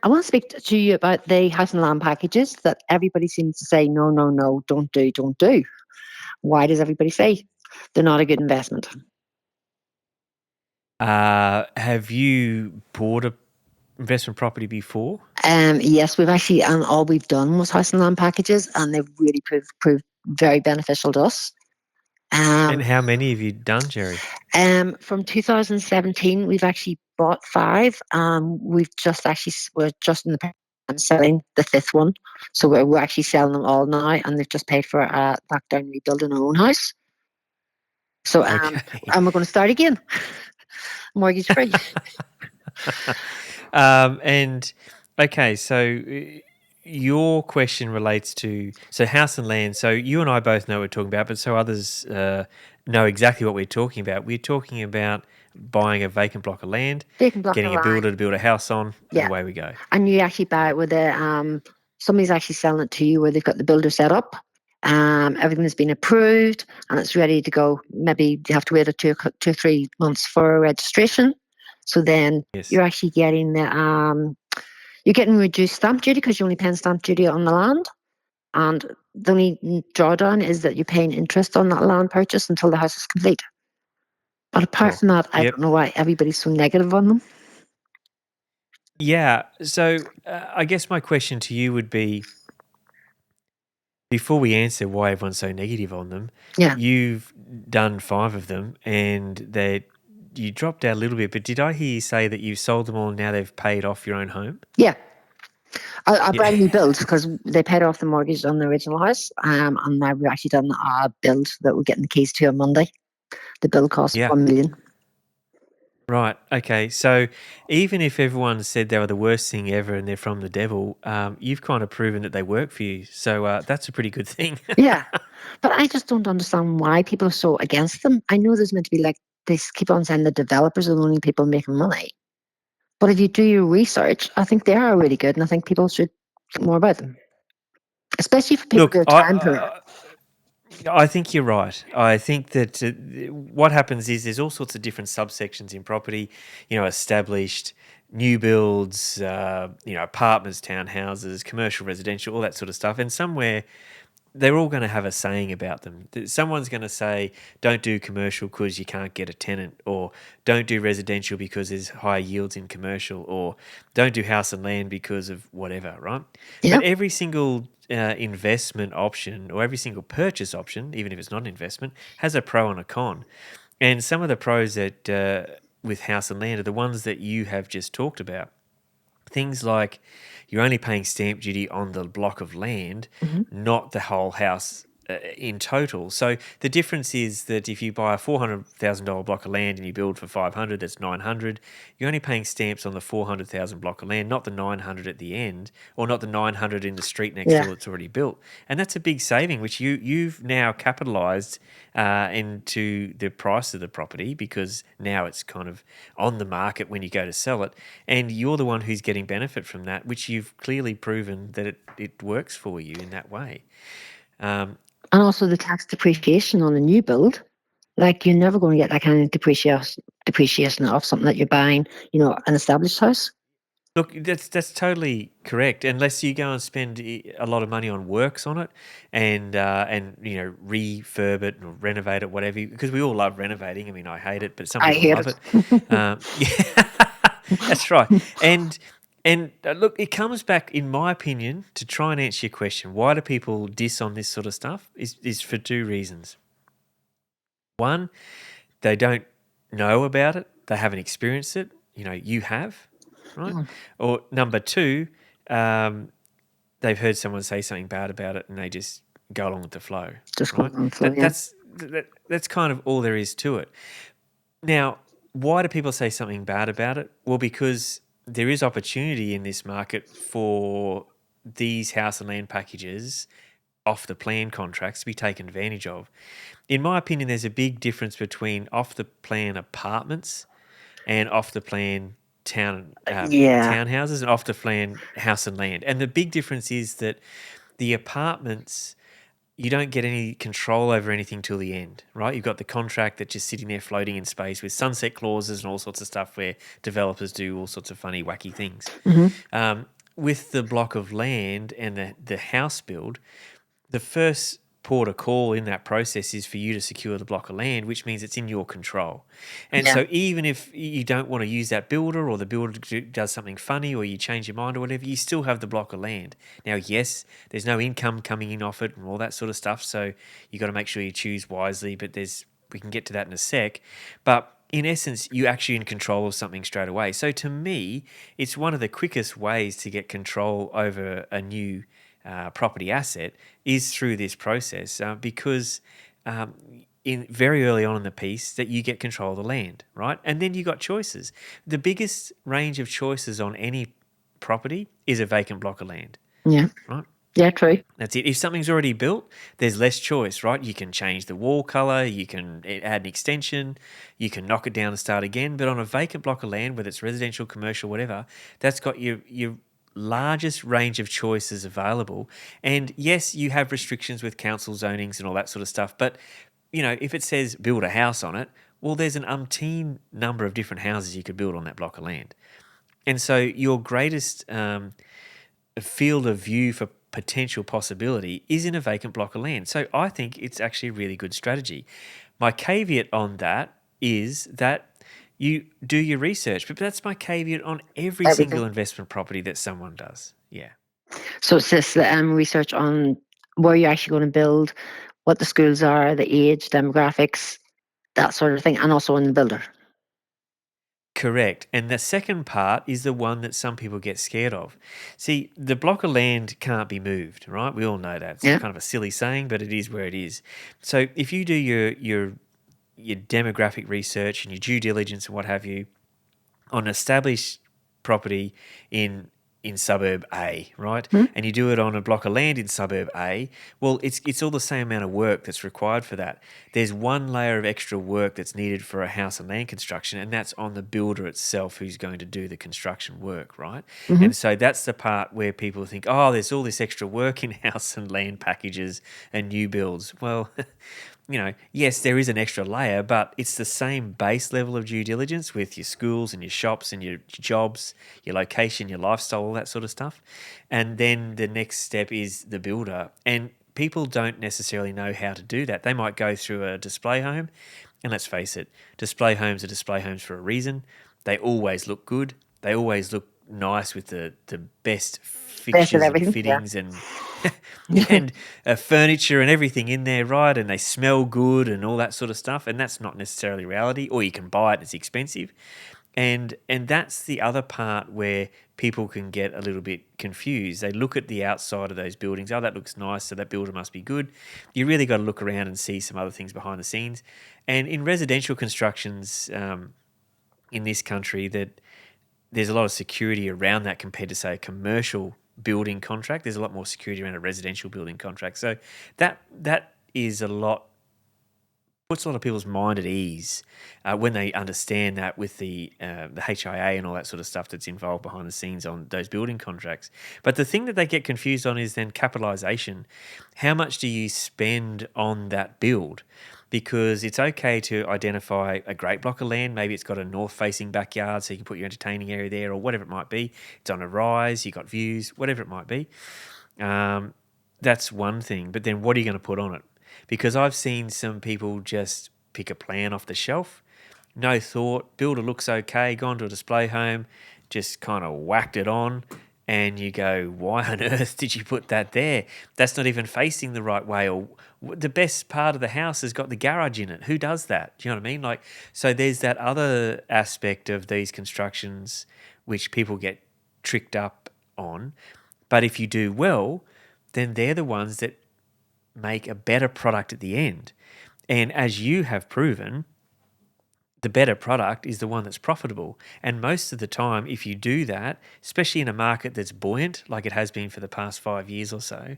I want to speak to you about the house and land packages that everybody seems to say, no, no, no, don't do, don't do. Why does everybody say they're not a good investment? Have you bought a investment property before? Yes, we've actually, and all we've done was house and land packages, and they've really proved very beneficial to us. And Um, how many have you done, Gerrie? from 2017, we've actually bought five. We're just in the process of selling the fifth one. So we're actually selling them all now, and they've just paid for back down rebuilding our own house. So, Okay. and we're going to start again, mortgage free. And okay, so your question relates to house and land. So you and I both know what we're talking about, but so others know exactly what we're talking about. We're talking about buying a vacant block of land, They can block the getting a line. builder to build a house on, and Yeah. away we go. And you actually buy it with somebody's actually selling it to you where they've got the builder set up. Everything has been approved and it's ready to go. Maybe you have to wait 2 or 3 months for registration. So then Yes. you're actually getting you're getting reduced stamp duty because you're only paying stamp duty on the land. And the only drawdown is that you're paying interest on that land purchase until the house is complete. But apart Sure. from that, I Yep. don't know why everybody's so negative on them. Yeah. So I guess my question to you would be, before we answer why everyone's so negative on them, Yeah. you've done 5 of them and you dropped out a little bit, but did I hear you say that you've sold them all and now they've paid off your own home? Yeah. I Yeah. brand new build because they paid off the mortgage on the original house. And now we've actually done a build that we're getting the keys to on Monday. The build cost Yeah. 1 million. Right. Okay. So even if everyone said they were the worst thing ever and they're from the devil, you've kind of proven that they work for you. So that's a pretty good thing. Yeah. But I just don't understand why people are so against them. I know there's meant to be they keep on saying the developers are the only people making money. But if you do your research, I think they are really good and I think people should think more about them. Especially for people who Look, are time poor. I think you're right. I think that what happens is there's all sorts of different subsections in property, established, new builds, apartments, townhouses, commercial, residential, all that sort of stuff. And somewhere they're all going to have a saying about them. Someone's going to say, don't do commercial because you can't get a tenant, or don't do residential because there's higher yields in commercial, or don't do house and land because of whatever, right? Yeah. But every single investment option or every single purchase option, even if it's not an investment, has a pro and a con. And some of the pros that with house and land are the ones that you have just talked about. Things like you're only paying stamp duty on the block of land, Mm-hmm. not the whole house in total. So the difference is that if you buy a $400,000 block of land and you build for 500, that's 900. You're only paying stamps on the 400,000 block of land, not the 900 at the end, or not the 900 in the street next Yeah. door that's already built. And that's a big saving, which you've now capitalised into the price of the property, because now it's kind of on the market when you go to sell it, and you're the one who's getting benefit from that, which you've clearly proven that it works for you in that way. And also the tax depreciation on a new build. Like you're never going to get that kind of depreciation off something that you're buying, an established house. Look, that's totally correct. Unless you go and spend a lot of money on works on it, and refurb it or renovate it, whatever. Because we all love renovating. I mean, I hate it, but some I people hate love it. it. Yeah, that's right. And look, it comes back, in my opinion, to try and answer your question. Why do people diss on this sort of stuff? Is for 2 reasons. One, they don't know about it. They haven't experienced it. You have, right? Mm. Or number 2, um, they've heard someone say something bad about it and they just go along with the flow, Just right? going on flow, yeah. That's kind of all there is to it. Now, why do people say something bad about it? Well, because there is opportunity in this market for these house and land packages off the plan contracts to be taken advantage of. In my opinion, there's a big difference between off the plan apartments and off the plan Yeah. townhouses and off the plan house and land. And the big difference is that the apartments you don't get any control over anything till the end, right? You've got the contract that's just sitting there floating in space with sunset clauses and all sorts of stuff where developers do all sorts of funny, wacky things. With the block of land and the house build, the first port of call in that process is for you to secure the block of land, which means it's in your control. And Yeah. so even if you don't want to use that builder, or the builder does something funny, or you change your mind or whatever, you still have the block of land. Now, yes, there's no income coming in off it and all that sort of stuff, so you got to make sure you choose wisely, but we can get to that in a sec. But in essence, you're actually in control of something straight away. So to me, it's one of the quickest ways to get control over a new property asset is through this process, because in very early on in the piece that you get control of the land, right? And then you got choices. The biggest range of choices on any property is a vacant block of land, Yeah. right? Yeah, true. That's it. If something's already built, there's less choice, right? You can change the wall color, you can add an extension, you can knock it down and start again. But on a vacant block of land, whether it's residential, commercial, whatever, that's got your largest range of choices available. And yes, you have restrictions with council zonings and all that sort of stuff. But, if it says build a house on it, well, there's an umpteen number of different houses you could build on that block of land. And so your greatest field of view for potential possibility is in a vacant block of land. So I think it's actually a really good strategy. My caveat on that is that you do your research, but that's my caveat on every Everything. single investment property that someone does. Yeah. So it's just the research on where you're actually going to build, what the schools are, the age, demographics, that sort of thing, and also on the builder. Correct. And the second part is the one that some people get scared of. See, the block of land can't be moved, right? We all know that. It's Yeah. kind of a silly saying, but it is where it is. So if you do your demographic research and your due diligence and what have you on established property in suburb A, right? Hmm? And you do it on a block of land in suburb A, well, it's all the same amount of work that's required for that. There's one layer of extra work that's needed for a house and land construction, and that's on the builder itself who's going to do the construction work, right? Mm-hmm. And so that's the part where people think, oh, there's all this extra work in house and land packages and new builds. Well, yes, there is an extra layer, but it's the same base level of due diligence with your schools and your shops and your jobs, your location, your lifestyle, all that sort of stuff. And then the next step is the builder. And people don't necessarily know how to do that. They might go through a display home, and let's face it, display homes are display homes for a reason. They always look good. They always look nice with the best Best of fixtures and everything. Yeah. fittings and and furniture and everything in there, right? And they smell good and all that sort of stuff. And that's not necessarily reality. Or you can buy it; it's expensive. And that's the other part where people can get a little bit confused. They look at the outside of those buildings. Oh, that looks nice, so that builder must be good. You really got to look around and see some other things behind the scenes. And in residential constructions in this country, that there's a lot of security around that compared to, say, a commercial building contract. There's a lot more security around a residential building contract. So that is puts a lot of people's mind at ease when they understand that with the HIA and all that sort of stuff that's involved behind the scenes on those building contracts. But the thing that they get confused on is then capitalisation. How much do you spend on that build? Because it's okay to identify a great block of land. Maybe it's got a north-facing backyard, so you can put your entertaining area there, or whatever it might be. It's on a rise, you've got views, whatever it might be. That's one thing. But then what are you going to put on it? Because I've seen some people just pick a plan off the shelf, no thought, builder looks okay, gone to a display home, just kind of whacked it on, and you go, why on earth did you put that there? That's not even facing the right way, or the best part of the house has got the garage in it. Who does that? Do you know what I mean? So there's that other aspect of these constructions which people get tricked up on. But if you do well, then they're the ones that make a better product at the end. And as you have proven, the better product is the one that's profitable. And most of the time, if you do that, especially in a market that's buoyant, like it has been for the past 5 years or so,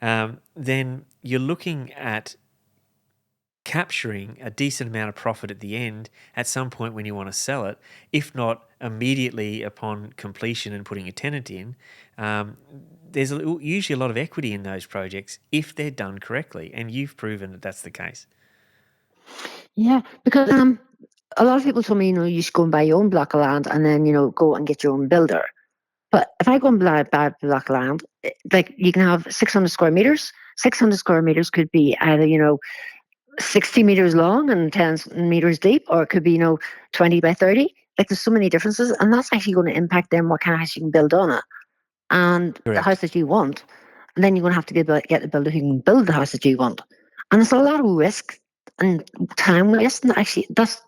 then you're looking at capturing a decent amount of profit at the end at some point when you want to sell it, if not immediately upon completion and putting a tenant in. There's usually a lot of equity in those projects if they're done correctly, and you've proven that that's the case. Yeah, because a lot of people told me, you should go and buy your own block of land and then, go and get your own builder. But if I go and buy a block of land, like you can have 600 square meters. 600 square meters could be either, 60 meters long and 10 meters deep, or it could be, 20 by 30. Like there's so many differences, and that's actually going to impact then what kind of house you can build on it and the house Correct. that you want. And then you're going to have to get the builder who can build the house that you want. And it's a lot of risk and time wasting. Actually, that's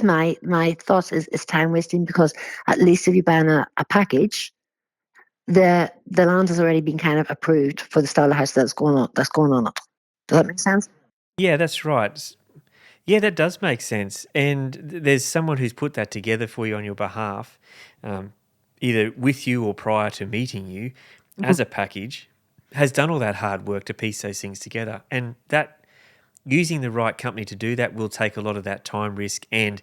my thoughts is time wasting, because at least if you're buying a package, the land has already been kind of approved for the style of house that's going on it. Does that make sense? Yeah, that's right. Yeah, that does make sense. And there's someone who's put that together for you on your behalf, um, either with you or prior to meeting you, Mhm. as a package, has done all that hard work to piece those things together. And that using the right company to do that will take a lot of that time risk and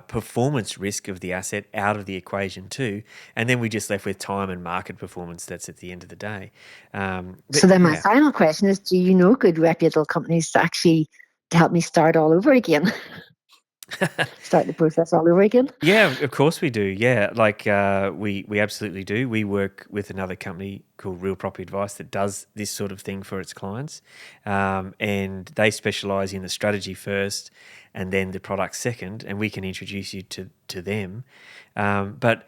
performance risk of the asset out of the equation too. And then we're just left with time and market performance. That's at the end of the day. So But then my yeah. final question is, do you know good reputable companies to help me start all over again? Start the process all over again? Yeah, of course we do. Yeah, like we absolutely do. We work with another company called Real Property Advice that does this sort of thing for its clients, and they specialise in the strategy first, and then the product second, and we can introduce you to them. But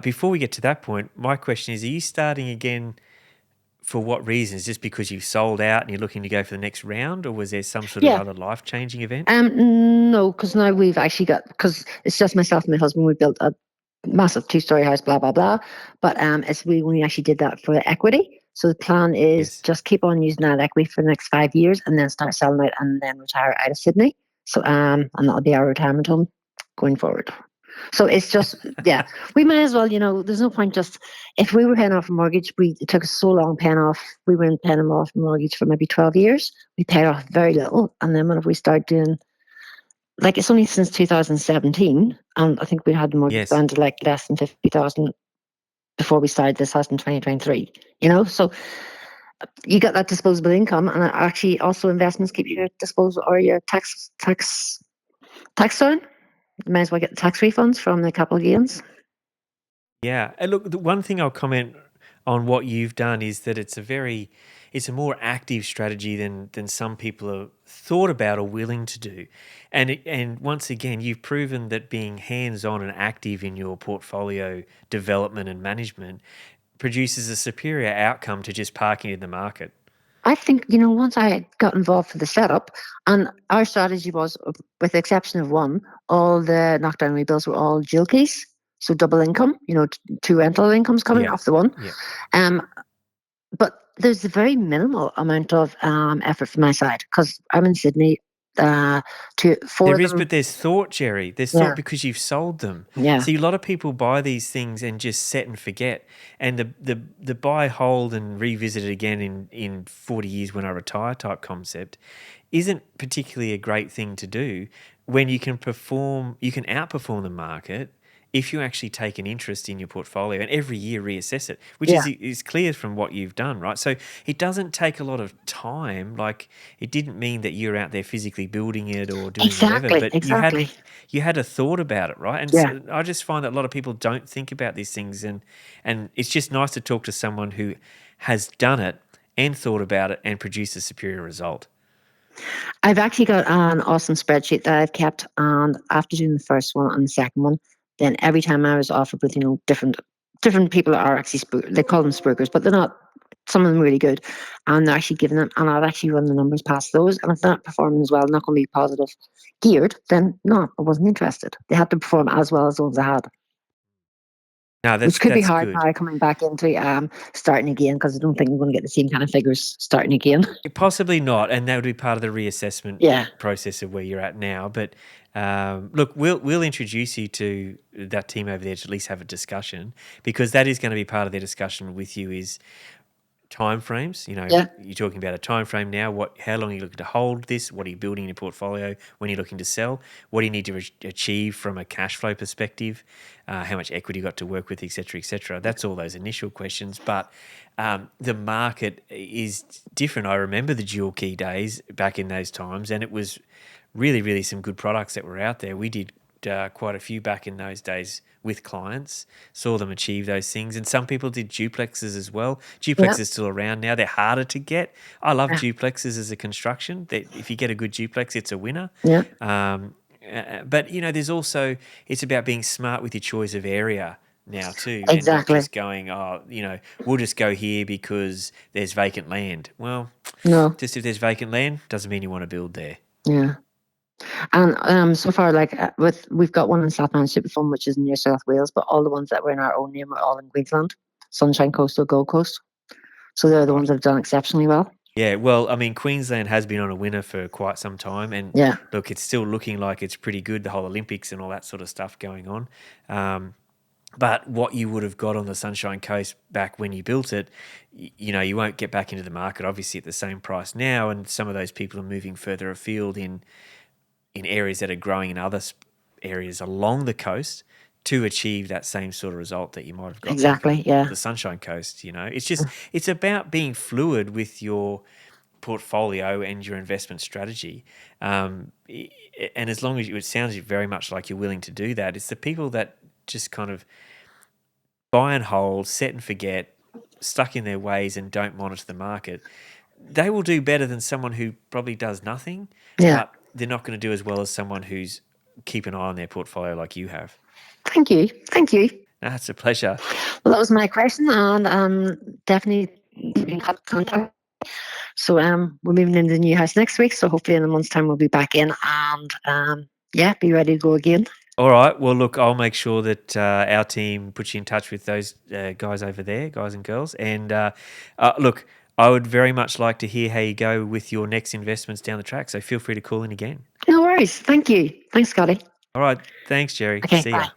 before we get to that point, my question is: are you starting again? For what reasons? Just because you've sold out and you're looking to go for the next round, or was there some sort of Yeah. other life changing event? No, because now we've actually because it's just myself and my husband. We built a massive two-story house, blah blah blah. But it's we only actually did that for equity. So the plan is Yes. just keep on using that equity for the next 5 years, and then start selling it, and then retire out of Sydney. So and that'll be our retirement home going forward. So it's just, yeah, we might as well, there's no point just, if we were paying off a mortgage, it took us so long paying off, we weren't paying them off a mortgage for maybe 12 years. We paid off very little. And then whenever we start doing, like it's only since 2017, and I think we had the mortgage Yes. down to like less than 50,000 before we started this house in 2023, so you got that disposable income, and actually also investments keep your disposable or your tax down. You might as well get the tax refunds from the capital gains. Yeah, and look, the one thing I'll comment on what you've done is that it's a more active strategy than some people have thought about or willing to do, and once again, you've proven that being hands on and active in your portfolio development and management produces a superior outcome to just parking in the market. I think, once I got involved for the setup, and our strategy was, with the exception of one, all the knockdown rebuilds were all dual keys, so double income, two rental incomes coming Yeah, off the one. yeah. Um, but there's a very minimal amount of effort from my side, because I'm in Sydney. Four There of is, them, but there's thought, Gerrie. There's thought yeah, because you've sold them. yeah, See, a lot of people buy these things and just set and forget. And the buy, hold, and revisit it again in 40 years when I retire type concept isn't particularly a great thing to do when you can outperform the market if you actually take an interest in your portfolio and every year reassess it, which yeah, is clear from what you've done, right? So it doesn't take a lot of time. Like it didn't mean that you're out there physically building it or doing whatever, exactly, but exactly, you had a thought about it, right? And yeah. so I just find that a lot of people don't think about these things, and it's just nice to talk to someone who has done it and thought about it and produced a superior result. I've actually got an awesome spreadsheet that I've kept, and after doing the first one and the second one, then every time I was offered with different people are actually they call them spookers, but they're not. Some of them really good, and they're actually giving them. And I've actually run the numbers past those, and if they're not performing as well, not going to be positive geared, then no, I wasn't interested. They had to perform as well as those I had, No, which could be that's hard good. now coming back into starting again, because I don't think I'm going to get the same kind of figures starting again. Possibly not, and that would be part of the reassessment Yeah. process of where you're at now. But look, we'll introduce you to that team over there to at least have a discussion because that is going to be part of their discussion with you is timeframes. Yeah. You're talking about a time frame now. How long are you looking to hold this? What are you building in your portfolio? When you're looking to sell? What do you need to achieve from a cash flow perspective? How much equity you got to work with, et cetera, et cetera. That's all those initial questions. But the market is different. I remember the dual key days back in those times, and it was really, really some good products that were out there. We did quite a few back in those days with clients, saw them achieve those things. And some people did duplexes as well. Yeah. Duplexes are still around now. They're harder to get. I love Yeah. duplexes as a construction. If you get a good duplex, it's a winner. Yeah. But, there's also, it's about being smart with your choice of area now too, and not Exactly. just going, we'll just go here because there's vacant land. Well, No. just if there's vacant land doesn't mean you want to build there. Yeah. And so far, like we've got one in South Manchester Fund, which is near South Wales, but all the ones that were in our own name are all in Queensland, Sunshine Coast or Gold Coast. So they're the ones that have done exceptionally well. Yeah, well, I mean, Queensland has been on a winner for quite some time, and Yeah. look, it's still looking like it's pretty good. The whole Olympics and all that sort of stuff going on. But what you would have got on the Sunshine Coast back when you built it, you won't get back into the market obviously at the same price now, and some of those people are moving further afield in areas that are growing in other areas along the coast to achieve that same sort of result that you might have got Exactly. back Yeah. on the Sunshine Coast. It's about being fluid with your portfolio and your investment strategy. And as long as it sounds very much like you're willing to do that, it's the people that just kind of buy and hold, set and forget, stuck in their ways and don't monitor the market. They will do better than someone who probably does nothing, Yeah. but they're not going to do as well as someone who's keep an eye on their portfolio like you have. Thank you. Thank you. That's a pleasure. Well, that was my question, and definitely in contact. So we're moving into the new house next week, so hopefully in a month's time we'll be back in and be ready to go again. All right. Well, look, I'll make sure that our team puts you in touch with those guys over there, guys and girls. And look, I would very much like to hear how you go with your next investments down the track. So feel free to call in again. No worries. Thank you. Thanks, Scotty. All right. Thanks, Gerrie. Okay, See bye. ya.